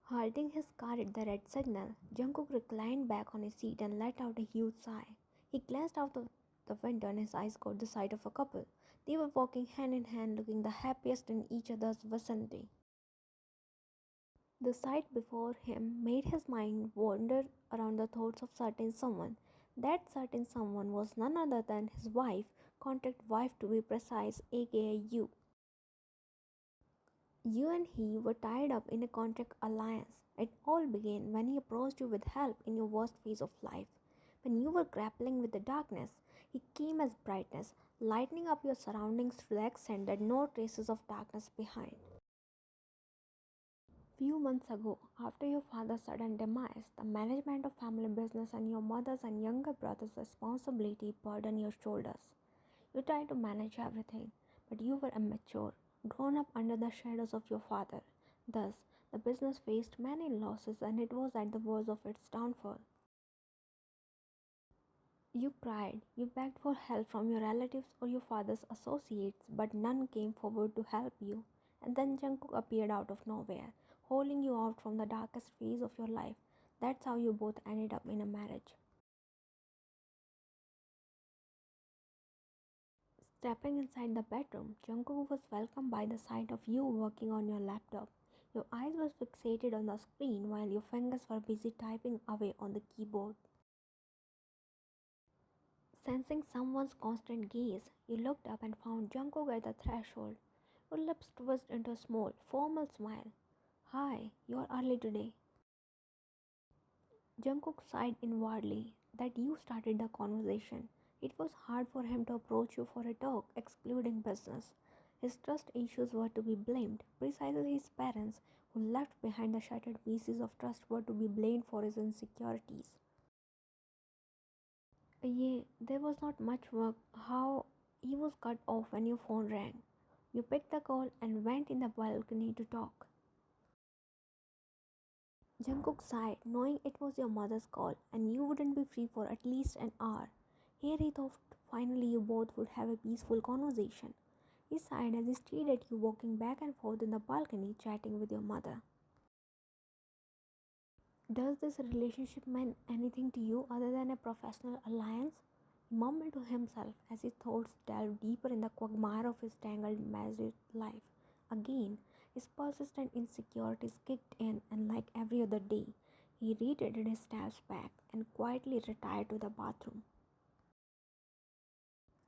Halting his car at the red signal, Jungkook reclined back on his seat and let out a huge sigh. He glanced out the window and his eyes caught the sight of a couple. They were walking hand in hand, looking the happiest in each other's vicinity. The sight before him made his mind wander around the thoughts of certain someone. That certain someone was none other than his wife, contract wife to be precise, aka you. You and he were tied up in a contract alliance. It all began when he approached you with help in your worst phase of life. When you were grappling with the darkness, he came as brightness, lighting up your surroundings to the extent that no traces of darkness behind. Few months ago, after your father's sudden demise, the management of family business and your mother's and younger brother's responsibility burdened your shoulders. You tried to manage everything, but you were immature, grown up under the shadows of your father. Thus, the business faced many losses and it was at the verge of its downfall. You cried, you begged for help from your relatives or your father's associates, but none came forward to help you. And then Jungkook appeared out of nowhere, holding you out from the darkest phase of your life. That's how you both ended up in a marriage. Stepping inside the bedroom, Jungkook was welcomed by the sight of you working on your laptop. Your eyes were fixated on the screen while your fingers were busy typing away on the keyboard. Sensing someone's constant gaze, you looked up and found Jungkook at the threshold. Your lips twisted into a small, formal smile. Hi, you're early today. Jungkook sighed inwardly that you started the conversation. It was hard for him to approach you for a talk, excluding business. His trust issues were to be blamed. Precisely his parents, who left behind the shattered pieces of trust, were to be blamed for his insecurities. Yeah, there was not much work. How he was cut off when your phone rang. You picked the call and went in the balcony to talk. Jungkook sighed, knowing it was your mother's call and you wouldn't be free for at least an hour. Here he thought finally you both would have a peaceful conversation. He sighed as he stared at you walking back and forth in the balcony chatting with your mother. Does this relationship mean anything to you other than a professional alliance? He mumbled to himself as his thoughts delved deeper in the quagmire of his tangled married life. Again, his persistent insecurities kicked in, and like every other day, he retreated his steps back and quietly retired to the bathroom.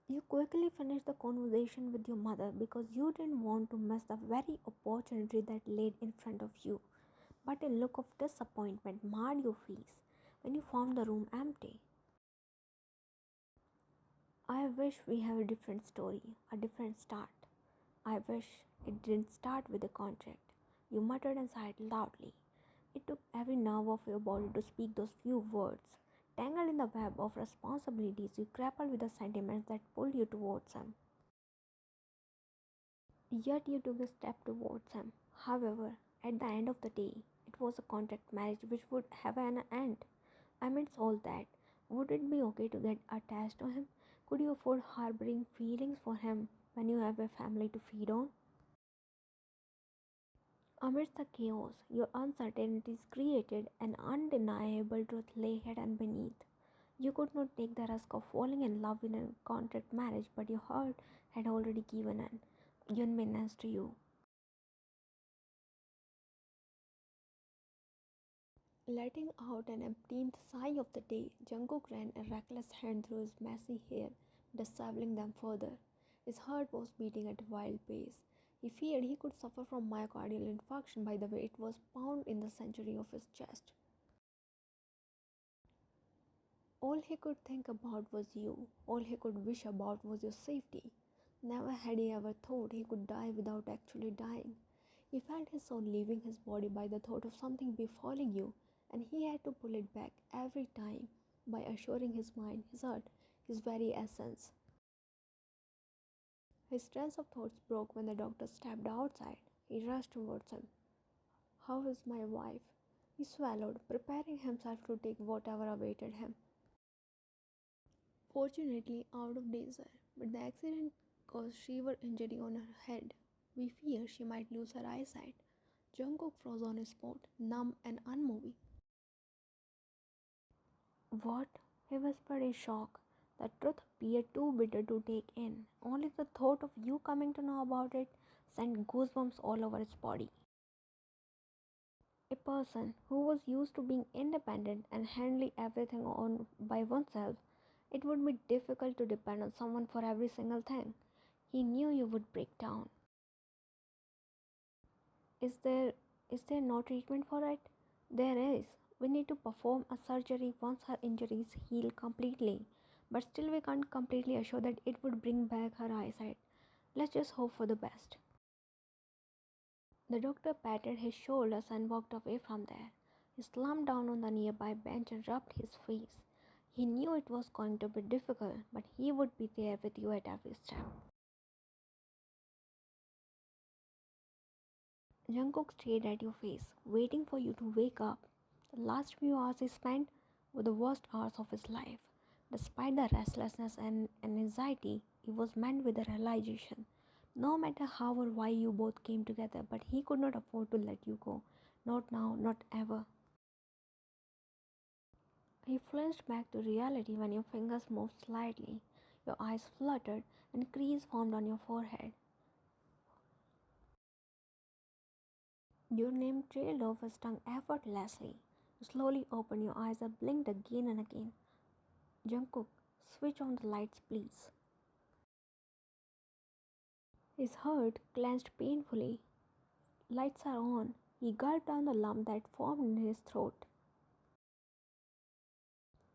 You quickly finished the conversation with your mother because you didn't want to miss the very opportunity that laid in front of you. But a look of disappointment marred your face when you found the room empty. I wish we have a different story, a different start. I wish it didn't start with a contract. You muttered and sighed loudly. It took every nerve of your body to speak those few words. Tangled in the web of responsibilities, you grappled with the sentiments that pulled you towards him. Yet you took a step towards him. However, at the end of the day, it was a contract marriage which would have an end. Amidst all that, would it be okay to get attached to him? Could you afford harboring feelings for him when you have a family to feed on? Amidst the chaos, your uncertainties created an undeniable truth lay hidden beneath. You could not take the risk of falling in love in a contract marriage, but your heart had already given an unmeanness to you. Letting out an emptied sigh of the day, Jungkook ran a reckless hand through his messy hair, disheveling them further. His heart was beating at a wild pace. He feared he could suffer from myocardial infarction by the way it was pounded in the sanctuary of his chest. All he could think about was you. All he could wish about was your safety. Never had he ever thought he could die without actually dying. He felt his soul leaving his body by the thought of something befalling you, and he had to pull it back every time by assuring his mind, his heart, his very essence. His train of thoughts broke when the doctor stepped outside. He rushed towards him. How is my wife? He swallowed, preparing himself to take whatever awaited him. Fortunately out of danger, but the accident caused severe injury on her head. We fear she might lose her eyesight. Jungkook froze on his spot, numb and unmoving. What? He whispered in shock. The truth appeared too bitter to take in. Only the thought of you coming to know about it sent goosebumps all over his body. A person who was used to being independent and handling everything on by oneself, it would be difficult to depend on someone for every single thing. He knew you would break down. Is there is there no treatment for it? There is. We need to perform a surgery once her injuries heal completely. But still we can't completely assure that it would bring back her eyesight. Let's just hope for the best. The doctor patted his shoulders and walked away from there. He slumped down on the nearby bench and rubbed his face. He knew it was going to be difficult, but he would be there with you at every step. Jungkook stared at your face, waiting for you to wake up. The last few hours he spent were the worst hours of his life. Despite the restlessness and anxiety, it was met with the realization. No matter how or why you both came together, but he could not afford to let you go. Not now, not ever. He flinched back to reality when your fingers moved slightly. Your eyes fluttered and crease formed on your forehead. Your name trailed off his tongue effortlessly. You slowly opened your eyes and blinked again and again. Jungkook, switch on the lights, please. His heart clenched painfully. Lights are on. He gulped down the lump that formed in his throat.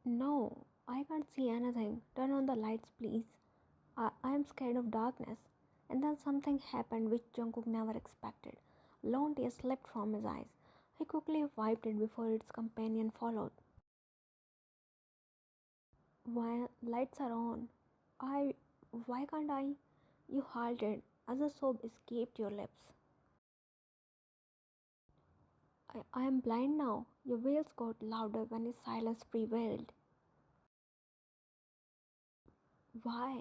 No, I can't see anything. Turn on the lights, please. I am scared of darkness. And then something happened which Jungkook never expected. A long tear slipped from his eyes. He quickly wiped it before its companion followed. Why lights are on? I why can't I? You halted as a sob escaped your lips. I am blind now. Your wails got louder when his silence prevailed. Why?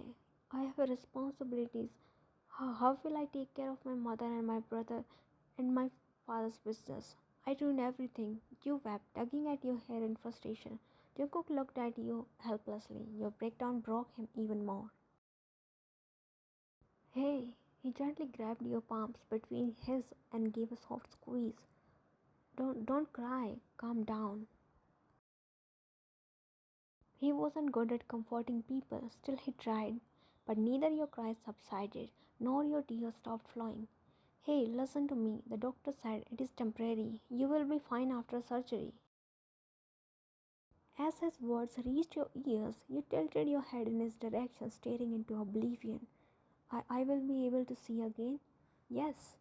I have responsibilities. How will I take care of my mother and my brother and my father's business? I ruined everything. You wept, tugging at your hair in frustration. Jungkook looked at you helplessly. Your breakdown broke him even more. Hey, he gently grabbed your palms between his and gave a soft squeeze. Don't cry. Calm down. He wasn't good at comforting people, still he tried. But neither your cries subsided, nor your tears stopped flowing. Hey, listen to me. The doctor said it is temporary. You will be fine after surgery. As his words reached your ears, you tilted your head in his direction, staring into oblivion. I will be able to see again? Yes.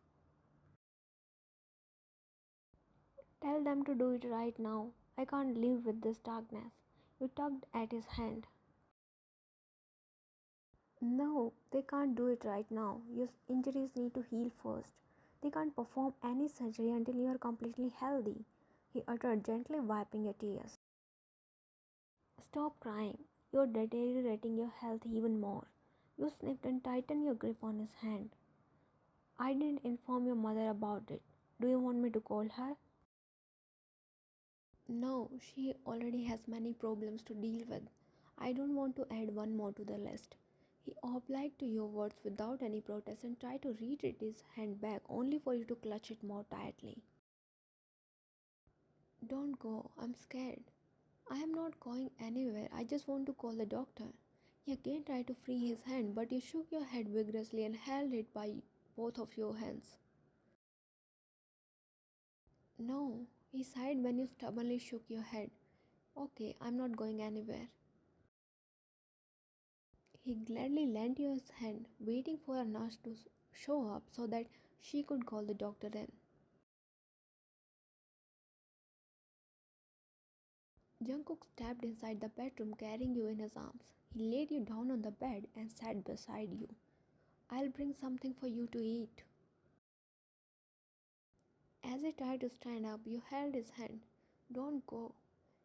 Tell them to do it right now. I can't live with this darkness. You tugged at his hand. No, they can't do it right now. Your injuries need to heal first. They can't perform any surgery until you are completely healthy, he uttered, gently wiping your tears. Stop crying. You're deteriorating your health even more. You sniffed and tightened your grip on his hand. I didn't inform your mother about it. Do you want me to call her? No, she already has many problems to deal with. I don't want to add one more to the list. He obliged to your words without any protest and tried to retreat his hand back only for you to clutch it more tightly. Don't go, I'm scared. I am not going anywhere, I just want to call the doctor. He again tried to free his hand, but you shook your head vigorously and held it by both of your hands. No, he sighed when you stubbornly shook your head. Okay, I'm not going anywhere. He gladly lent you his hand, waiting for a nurse to show up so that she could call the doctor in. Jungkook stepped inside the bedroom carrying you in his arms. He laid you down on the bed and sat beside you. I'll bring something for you to eat. As he tried to stand up, you held his hand. Don't go.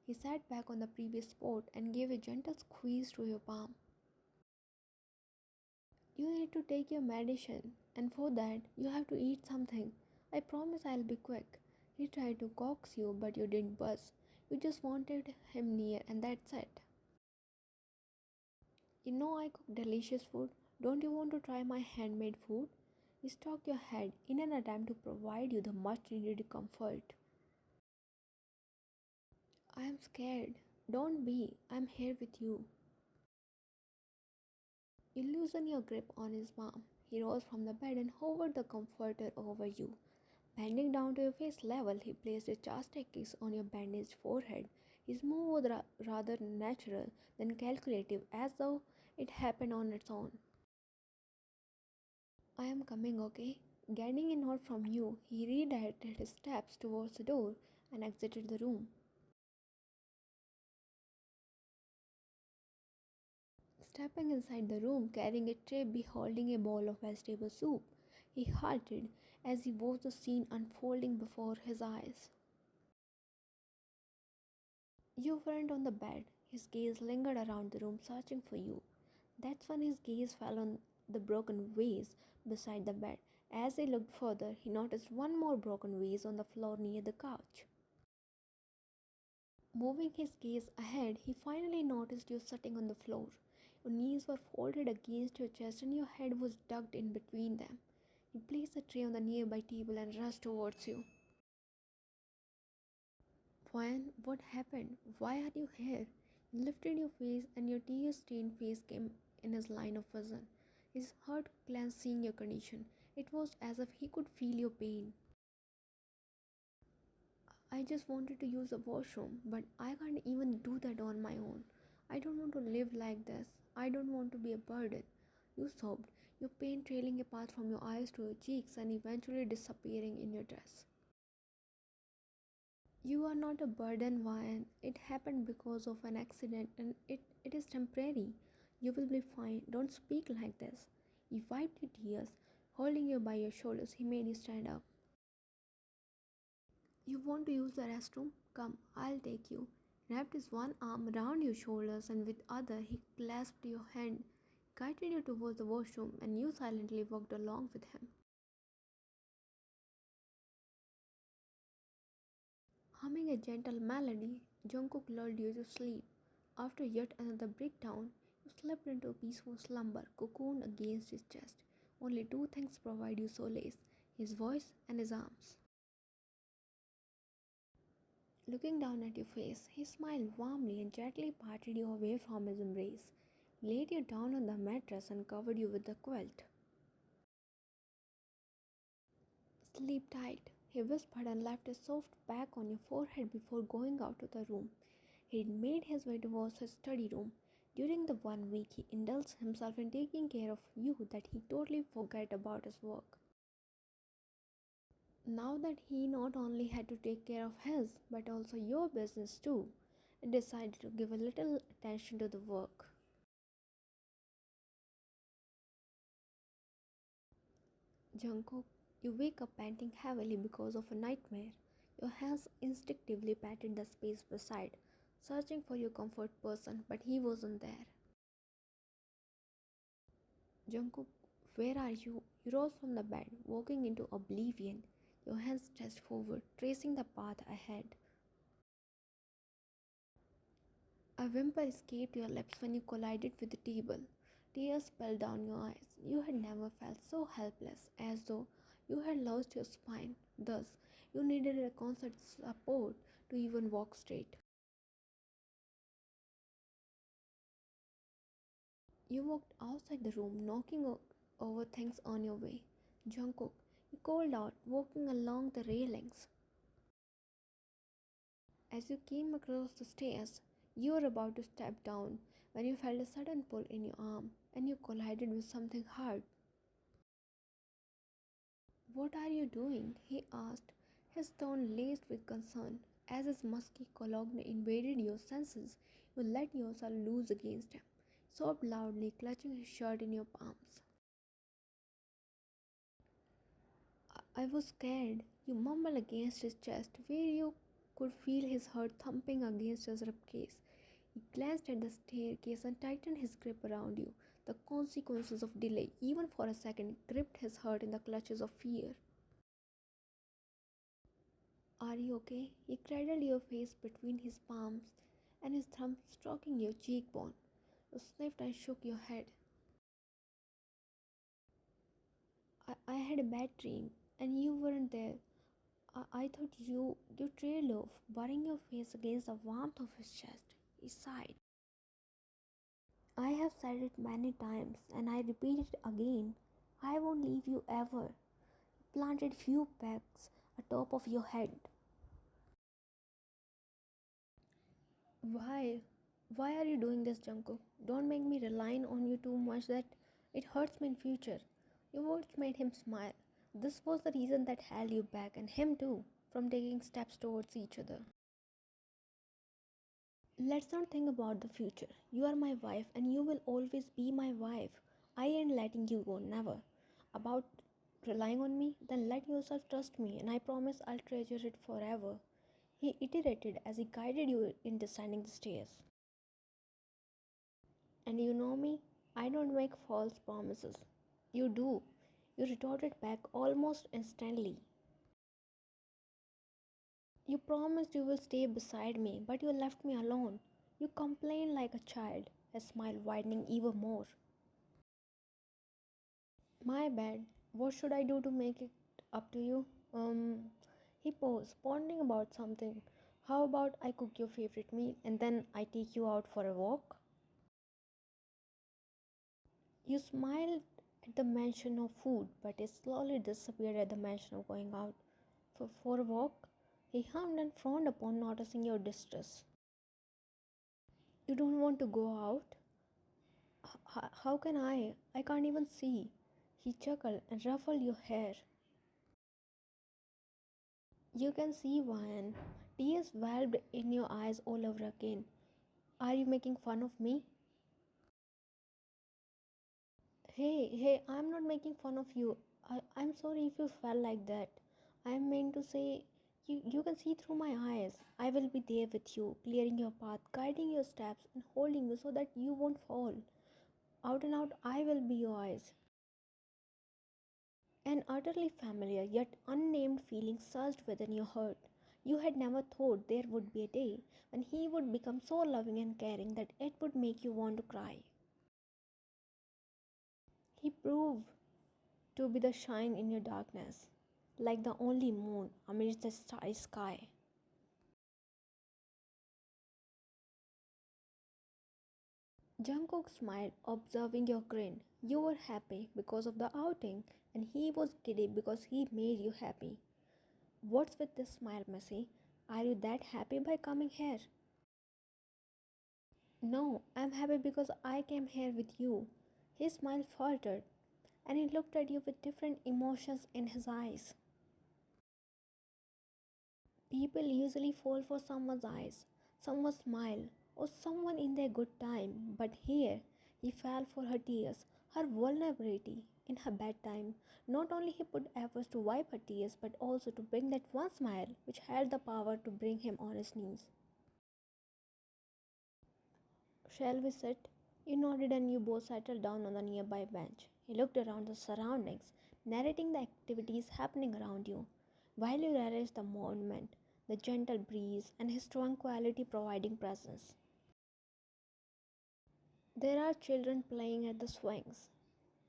He sat back on the previous spot and gave a gentle squeeze to your palm. You need to take your medicine, and for that, you have to eat something. I promise I'll be quick. He tried to coax you, but you didn't buzz. You just wanted him near, and that's it. You know I cook delicious food. Don't you want to try my handmade food? You stuck your head in an attempt to provide you the much needed comfort. I am scared. Don't be. I'm here with you. You loosen your grip on his arm. He rose from the bed and hovered the comforter over you. Bending down to your face level, he placed a chapstick kiss on your bandaged forehead. His move was rather natural than calculative, as though it happened on its own. I am coming, okay? Getting a nod from you, he redirected his steps towards the door and exited the room. Stepping inside the room, carrying a tray beholding a bowl of vegetable soup, he halted as he watched the scene unfolding before his eyes. You weren't on the bed. His gaze lingered around the room, searching for you. That's when his gaze fell on the broken vase beside the bed. As he looked further, he noticed one more broken vase on the floor near the couch. Moving his gaze ahead, he finally noticed you sitting on the floor. Your knees were folded against your chest and your head was tucked in between them. He placed the tray on the nearby table and rushed towards you. Juan, what happened? Why are you here? He lifted your face and your tear-stained face came in his line of vision. His heart clenched seeing your condition. It was as if he could feel your pain. I just wanted to use the washroom, but I can't even do that on my own. I don't want to live like this. I don't want to be a burden. You sobbed, your pain trailing a path from your eyes to your cheeks and eventually disappearing in your dress. You are not a burden, Ryan. It happened because of an accident and it is temporary. You will be fine. Don't speak like this. He wiped your tears. Holding you by your shoulders, he made you stand up. You want to use the restroom? Come, I'll take you. Wrapped his one arm around your shoulders and with other he clasped your hand, guided you towards the washroom and you silently walked along with him. Humming a gentle melody, Jungkook lulled you to sleep. After yet another breakdown, you slipped into a peaceful slumber, cocooned against his chest. Only two things provide you solace, his voice and his arms. Looking down at your face, he smiled warmly and gently parted you away from his embrace. He laid you down on the mattress and covered you with the quilt. Sleep tight, he whispered and left a soft pack on your forehead before going out of the room. He made his way towards his study room. During the 1 week, he indulged himself in taking care of you that he totally forgot about his work. Now that he not only had to take care of his, but also your business too, he decided to give a little attention to the work. Jungkook, you wake up panting heavily because of a nightmare. Your hands instinctively patted the space beside, searching for your comfort person, but he wasn't there. Jungkook, where are you? You rose from the bed, walking into oblivion, your hands stretched forward, tracing the path ahead. A whimper escaped your lips when you collided with the table. Tears spelled down your eyes. You had never felt so helpless, as though you had lost your spine. Thus, you needed a constant support to even walk straight. You walked outside the room, knocking over things on your way. Jungkook, you called out, walking along the railings. As you came across the stairs, you were about to step down when you felt a sudden pull in your arm and you collided with something hard. What are you doing? He asked, his tone laced with concern. As his musky cologne invaded your senses, you let yourself loose against him, sobbed loudly, clutching his shirt in your palms. I was scared, you mumbled against his chest, where you could feel his heart thumping against his ribcage. He glanced at the staircase and tightened his grip around you. The consequences of delay, even for a second, gripped his heart in the clutches of fear. Are you okay? He cradled your face between his palms and his thumb stroking your cheekbone. You sniffed and shook your head. I had a bad dream and you weren't there. I thought you trailed off, burying your face against the warmth of his chest. He sighed. I have said it many times and I repeat it again. I won't leave you ever. He planted few pegs atop of your head. Why? Why are you doing this, Jungkook? Don't make me rely on you too much that it hurts me in future. Your words made him smile. This was the reason that held you back, and him too, from taking steps towards each other. Let's not think about the future. You are my wife and you will always be my wife. I ain't letting you go, never. About relying on me? Then let yourself trust me and I promise I'll treasure it forever. He iterated as he guided you in descending the stairs. And you know me, I don't make false promises. You do. You retorted back almost instantly. You promised you will stay beside me, but you left me alone. You complained like a child, his smile widening even more. My bad. What should I do to make it up to you? He paused, pondering about something. How about I cook your favorite meal and then I take you out for a walk? You smiled at the mention of food, but it slowly disappeared at the mention of going out for a walk. He hummed and frowned upon noticing your distress. You don't want to go out? How can I? I can't even see. He chuckled and ruffled your hair. You can see why. Tears welled in your eyes all over again. Are you making fun of me? Hey, I'm not making fun of you. I'm sorry if you felt like that. I'm meant to say you can see through my eyes. I will be there with you, clearing your path, guiding your steps, and holding you so that you won't fall. Out and out, I will be your eyes. An utterly familiar yet unnamed feeling surged within your heart. You had never thought there would be a day when he would become so loving and caring that it would make you want to cry. He proved to be the shine in your darkness, like the only moon amidst the starry sky. Jungkook smiled, observing your grin. You were happy because of the outing, and he was giddy because he made you happy. What's with this smile, Missy? Are you that happy by coming here? No, I'm happy because I came here with you. His smile faltered, and he looked at you with different emotions in his eyes. People usually fall for someone's eyes, someone's smile, or someone in their good time, but here he fell for her tears, her vulnerability in her bad time. Not only he put efforts to wipe her tears, but also to bring that one smile which had the power to bring him on his knees. Shall we sit? You nodded and you both settled down on the nearby bench. He looked around the surroundings, narrating the activities happening around you, while you relished the moment, the gentle breeze, and his tranquility providing presence. There are children playing at the swings.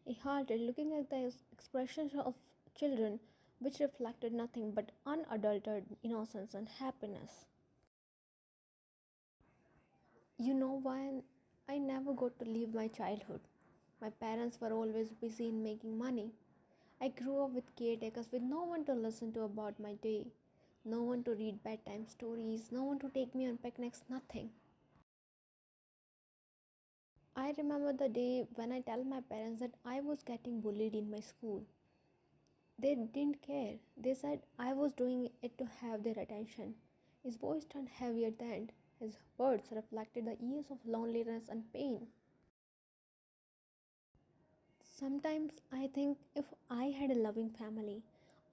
He halted, looking at the expressions of children, which reflected nothing but unadulterated innocence and happiness. You know why I never got to live my childhood? My parents were always busy in making money. I grew up with caretakers with no one to listen to about my day, no one to read bedtime stories, no one to take me on picnics, nothing. I remember the day when I tell my parents that I was getting bullied in my school. They didn't care. They said I was doing it to have their attention. His voice turned heavy at the end. His words reflected the years of loneliness and pain. Sometimes I think if I had a loving family,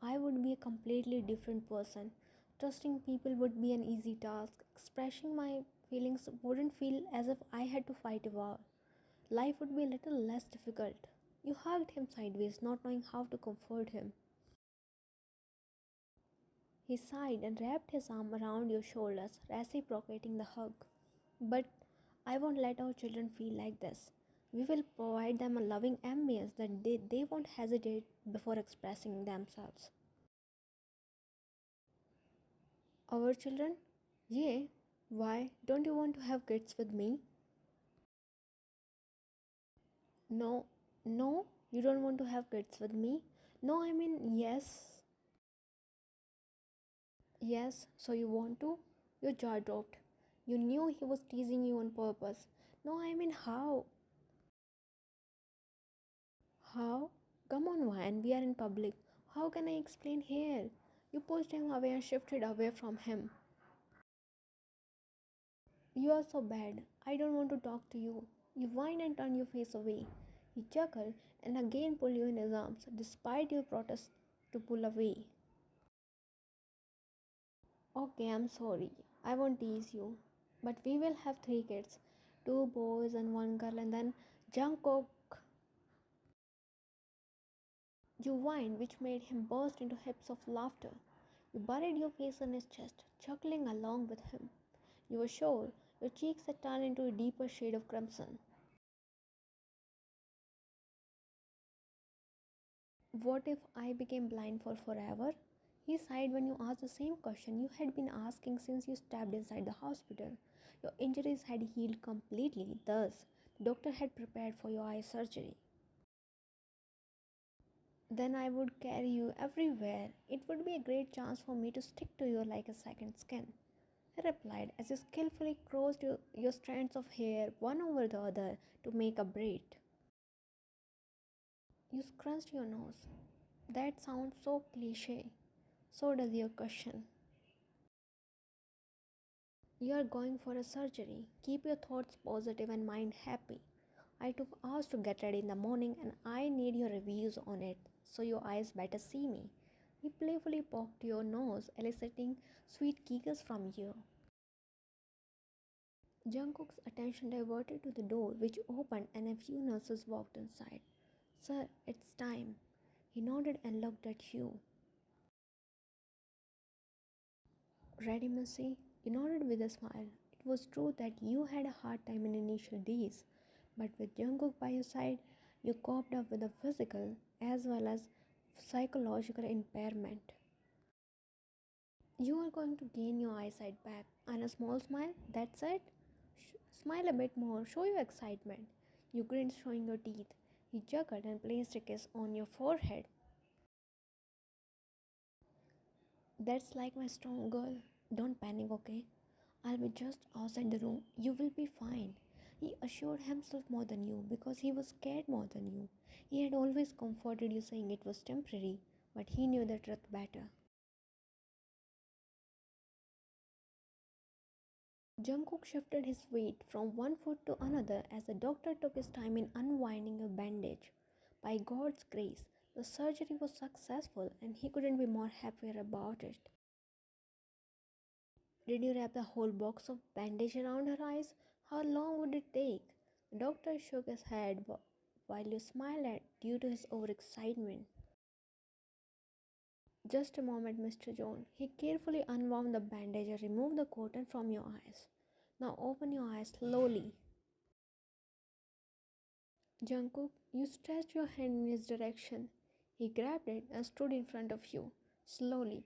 I would be a completely different person. Trusting people would be an easy task. Expressing my feelings wouldn't feel as if I had to fight a war. Life would be a little less difficult. You hugged him sideways, not knowing how to comfort him. He sighed and wrapped his arm around your shoulders, reciprocating the hug. But I won't let our children feel like this. We will provide them a loving ambience that they won't hesitate before expressing themselves. Our children? Yeah. Why? Don't you want to have kids with me? No. No? You don't want to have kids with me? No, I mean, yes. Yes, so you want to? Your jaw dropped. You knew he was teasing you on purpose. No, I mean, how? How? Come on, Van, we are in public. How can I explain here? You pushed him away and shifted away from him. You are so bad. I don't want to talk to you. You whined and turned your face away. He chuckled and again pulled you in his arms, despite your protest to pull away. Okay, I'm sorry. I won't tease you. But we will have three kids, two boys and one girl, and then Jungkook. You whined, which made him burst into hips of laughter. You buried your face in his chest, chuckling along with him. You were sure your cheeks had turned into a deeper shade of crimson. What if I became blind for forever? He sighed when you asked the same question you had been asking since you stepped inside the hospital. Your injuries had healed completely, thus, the doctor had prepared for your eye surgery. Then I would carry you everywhere. It would be a great chance for me to stick to you like a second skin. He replied as you skillfully crossed your strands of hair one over the other to make a braid. You scrunched your nose. That sounds so cliche. So does your question. You are going for a surgery. Keep your thoughts positive and mind happy. I took hours to get ready in the morning and I need your reviews on it, so your eyes better see me. He playfully poked your nose, eliciting sweet giggles from you. Jungkook's attention diverted to the door, which opened and a few nurses walked inside. Sir, it's time. He nodded and looked at you. Ready, Missy? You nodded with a smile. It was true that you had a hard time in initial days, but with Jungkook by your side, you coped up with a physical as well as psychological impairment. You are going to gain your eyesight back, and a small smile, that's it. Smile a bit more, show your excitement. You grinned, showing your teeth. He chuckled and placed a kiss on your forehead. That's like my strong girl. Don't panic, okay? I'll be just outside the room. You will be fine. He assured himself more than you because he was scared more than you. He had always comforted you saying it was temporary, but he knew the truth better. Jungkook shifted his weight from one foot to another as the doctor took his time in unwinding a bandage. By God's grace, the surgery was successful and he couldn't be more happier about it. Did you wrap the whole box of bandage around her eyes? How long would it take? The doctor shook his head while you smiled at due to his overexcitement. Just a moment, Mr. John. He carefully unwound the bandage and removed the cotton from your eyes. Now open your eyes slowly. Jungkook, you stretched your hand in his direction. He grabbed it and stood in front of you. Slowly,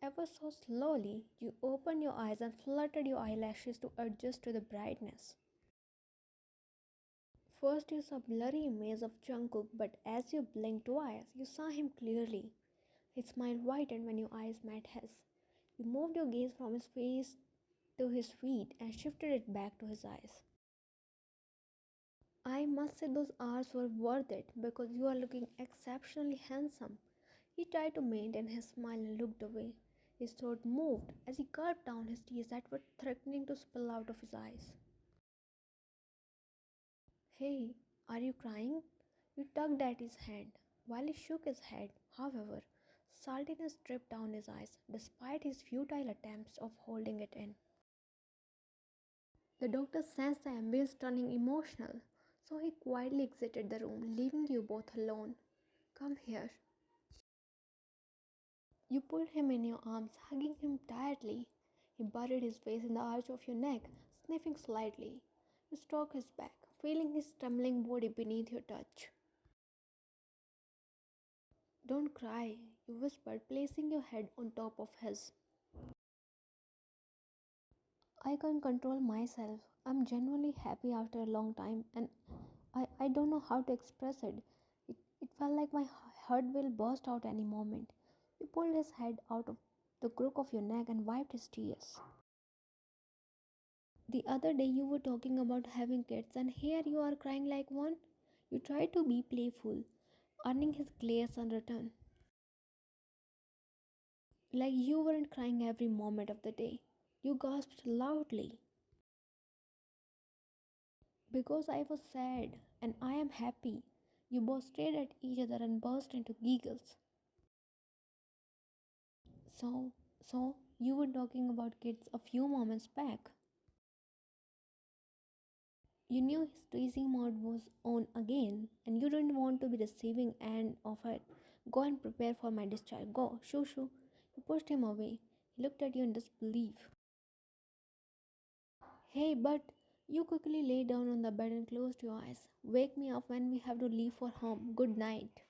ever so slowly, you opened your eyes and fluttered your eyelashes to adjust to the brightness. First you saw a blurry image of Jungkook, but as you blinked twice, you saw him clearly. His smile widened when your eyes met his. You moved your gaze from his face to his feet and shifted it back to his eyes. I must say those hours were worth it because you are looking exceptionally handsome. He tried to maintain his smile and looked away. His throat moved as he gulped down his tears that were threatening to spill out of his eyes. Hey, are you crying? You tugged at his hand. While he shook his head, however, saltiness dripped down his eyes despite his futile attempts of holding it in. The doctor sensed the ambience turning emotional, so he quietly exited the room, leaving you both alone. Come here. You pulled him in your arms, hugging tiredly. He buried his face in the arch of your neck, sniffing slightly. You stroked his back, feeling his trembling body beneath your touch. Don't cry, you whispered, placing your head on top of his. I can control myself. I'm genuinely happy after a long time, and I don't know how to express it. It felt like my heart will burst out any moment. You pulled his head out of the crook of your neck and wiped his tears. The other day you were talking about having kids, and here you are crying like one. You tried to be playful, earning his glares in return. Like you weren't crying every moment of the day. You gasped loudly. Because I was sad and I am happy. You both stared at each other and burst into giggles. So you were talking about kids a few moments back. You knew his teasing mode was on again, and you didn't want to be receiving end of it. Go and prepare for my discharge. Go, shoo shoo. You pushed him away. He looked at you in disbelief. Hey, but you quickly lay down on the bed and closed your eyes. Wake me up when we have to leave for home. Good night.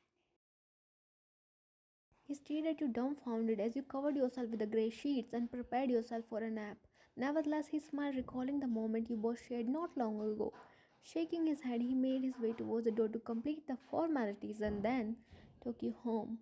He stared at you dumbfounded as you covered yourself with the grey sheets and prepared yourself for a nap. Nevertheless, he smiled, recalling the moment you both shared not long ago. Shaking his head, he made his way towards the door to complete the formalities and then took you home.